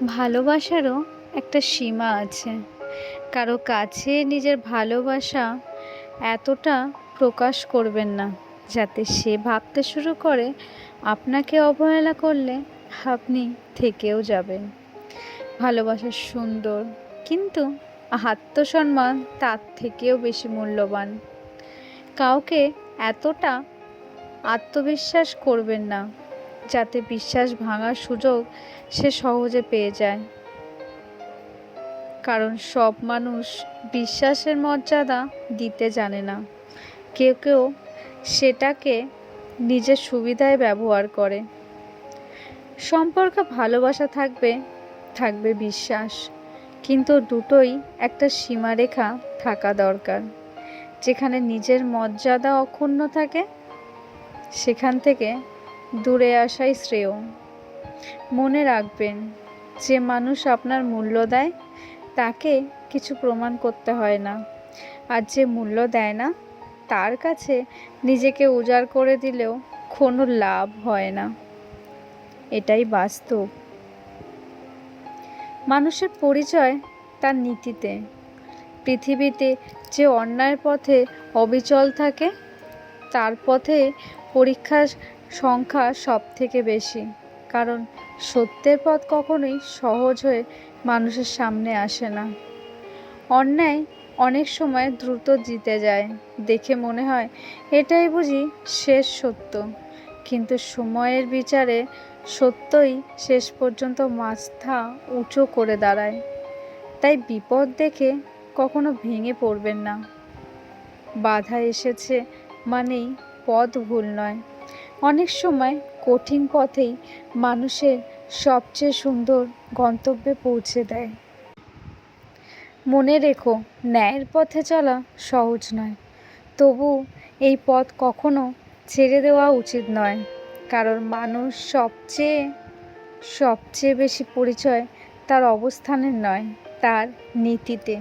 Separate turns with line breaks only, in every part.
ভালোবাসারও একটা সীমা আছে। কারো কাছে নিজের ভালোবাসা এতটা প্রকাশ করবেন না যাতে সে ভাবতে শুরু করে আপনাকে অবহেলা করলে আপনি থেকেও যাবেন। ভালোবাসা সুন্দর, কিন্তু আত্মসম্মান তার থেকেও বেশি মূল্যবান। কাউকে এতটা আত্মবিশ্বাস করবেন না যাতে বিশ্বাস ভাঙার সুযোগ সে সহজে পেয়ে যায়। কারণ সব মানুষ বিশ্বাসের মর্যাদা দিতে জানে না। কেউ কেউ সেটাকে নিজের সুবিধায় ব্যবহার করে। সম্পর্কে ভালোবাসা থাকবে বিশ্বাস, কিন্তু দুটোই একটা সীমারেখা থাকা দরকার। যেখানে নিজের মর্যাদা অক্ষুণ্ণ থাকে সেখান থেকে দূরে আসাই শ্রেয়। মনে রাখবেন, যে মানুষ আপনার মূল্য দেয় তাকে কিছু প্রমাণ করতে হয় না, আর যে মূল্য দেয় না তার কাছে নিজেকে উজাড় করে দিলেও কোনো লাভ হয় না। এটাই বাস্তব। মানুষের পরিচয় তার নীতিতে। পৃথিবীতে যে অন্যায়ের পথে অবিচল থাকে তার পথে পরীক্ষার সংখ্যা সব থেকে বেশি। কারণ সত্যের পথ কখনোই সহজ হয়ে মানুষের সামনে আসে না। অন্যায় অনেক সময় দ্রুত জিতে যায়, দেখে মনে হয় এটাই বুঝি শেষ সত্য। কিন্তু সময়ের বিচারে সত্যই শেষ পর্যন্ত মাথা উঁচু করে দাঁড়ায়। তাই বিপদ দেখে কখনো ভেঙে পড়বেন না। বাধা এসেছে মানেই পথ ভুল নয়। অনেক সময় কঠিন পথেই মানুষের সবচেয়ে সুন্দর গন্তব্যে পৌঁছে দেয়। মনে রেখো, ন্যায়ের পথে চলা সহজ নয়, তবু এই পথ কখনো ছেড়ে দেওয়া উচিত নয়। কারণ মানুষ সবচেয়ে বেশি পরিচয় তার অবস্থানের নয়, তার নীতিতে।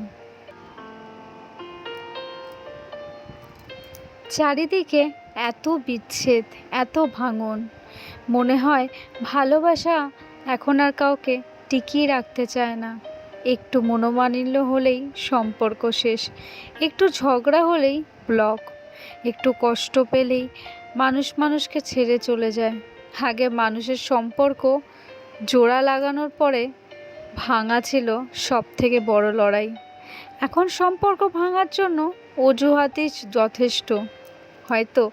চারিদিকে এত বিচ্ছেদ, এত ভাঙন, মনে হয় ভালোবাসা এখন আর কাউকে টিকিয়ে রাখতে চায় না। একটু মনোমালিন্য হলেই সম্পর্ক শেষ, একটু ঝগড়া হলেই ব্লক, একটু কষ্ট পেলেই মানুষকে ছেড়ে চলে যায়। আগে মানুষের সম্পর্ক জোড়া লাগানোর পরে ভাঙা ছিল সব থেকে বড় লড়াই। এখন সম্পর্ক ভাঙার জন্য অজুহাতই যথেষ্ট। হয়তো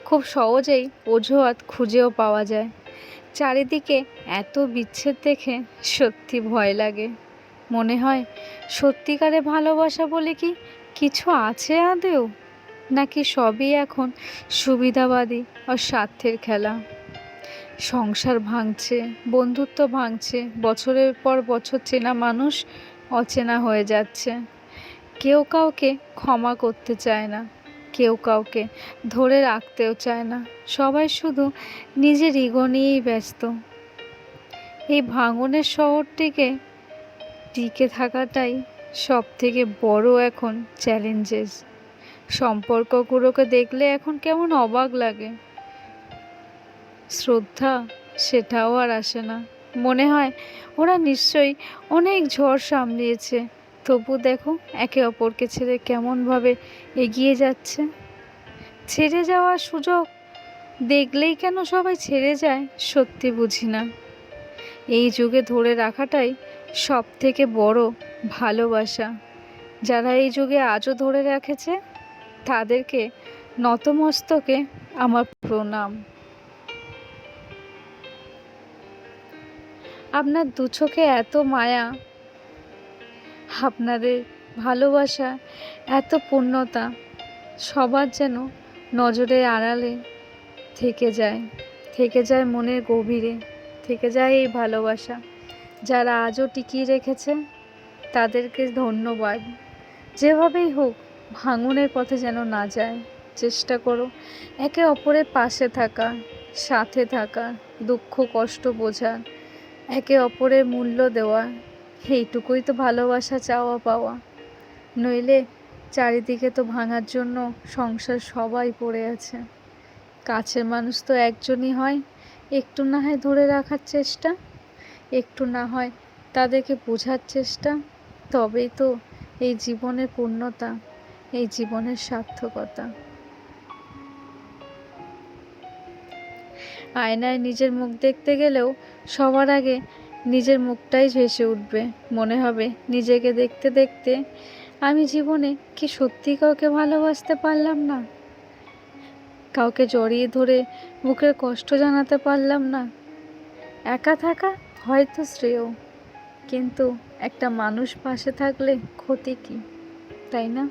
খুব সহজেই অজুহাত খুঁজেও পাওয়া যায়। চারিদিকে এত বিচ্ছেদ দেখে সত্যি ভয় লাগে। মনে হয় সত্যিকারে ভালোবাসা বলে কি কিছু আছে আদেও, নাকি সবই এখন সুবিধাবাদী আর স্বার্থের খেলা। সংসার ভাঙছে, বন্ধুত্ব ভাঙছে, বছরের পর বছর চেনা মানুষ অচেনা হয়ে যাচ্ছে। কেউ কাউকে ক্ষমা করতে চায় না, কেউ কাউকে ধরে রাখতেও চায় না। সবাই শুধু নিজের ইগো নিয়েই ব্যস্ত। এই ভাঙনের শহরটিকে টিকে থাকাটাই সব থেকে বড় এখন চ্যালেঞ্জেস। সম্পর্কগুলোকে দেখলে এখন কেমন অবাক লাগে। শ্রদ্ধা সেটাও আর আসে না। মনে হয় ওরা নিশ্চয়ই অনেক ঝড় সামলিয়েছে, তবু দেখো একে অপরকে ছেড়ে কেমনভাবে এগিয়ে যাচ্ছে। ছেড়ে যাওয়ার সুযোগ দেখলেই কেন সবাই ছেড়ে যায় সত্যি বুঝি না। এই যুগে ধরে রাখাটাই সব থেকে বড় ভালোবাসা। যারা এই যুগে আজও ধরে রেখেছে তাদেরকে নতমস্তকে আমার প্রণাম। আপনার দু চোখে এত মায়া, আপনাদের ভালোবাসা এত পূর্ণতা, সবার যেন নজরের আড়ালে থেকে যায় মনের গভীরে, থেকে যায় এই ভালোবাসা। যারা আজও টিকিয়ে রেখেছে তাদেরকে ধন্যবাদ। যেভাবেই হোক ভাঙনের পথে যেন না যায়। চেষ্টা করো একে অপরের পাশে থাকা, সাথে থাকা, দুঃখ কষ্ট বোঝার, একে অপরের মূল্য দেওয়া। এইটুকুই তো ভালোবাসা চাওয়া পাওয়া। নইলে চারিদিকে তো ভাঙার জন্য সংসার সবাই পড়ে আছে। কাছের মানুষ তো একজনই হয়। একটু না হয় ধরে রাখার চেষ্টা, একটু না হয় তাদেরকে বোঝার চেষ্টা, তবেই তো এই জীবনের পূর্ণতা, এই জীবনের সার্থকতা। আয়নায় নিজের মুখ দেখতে গেলেও সবার আগে নিজের মুখটাই ভেসে উঠবে। মনে হবে নিজেকে দেখতে দেখতে, আমি জীবনে কি সত্যি কাউকে ভালোবাসতে পারলাম না? কাউকে জড়িয়ে ধরে বুকের কষ্ট জানাতে পারলাম না? একা থাকা হয়তো শ্রেয়, কিন্তু একটা মানুষ পাশে থাকলে ক্ষতি কি, তাই না?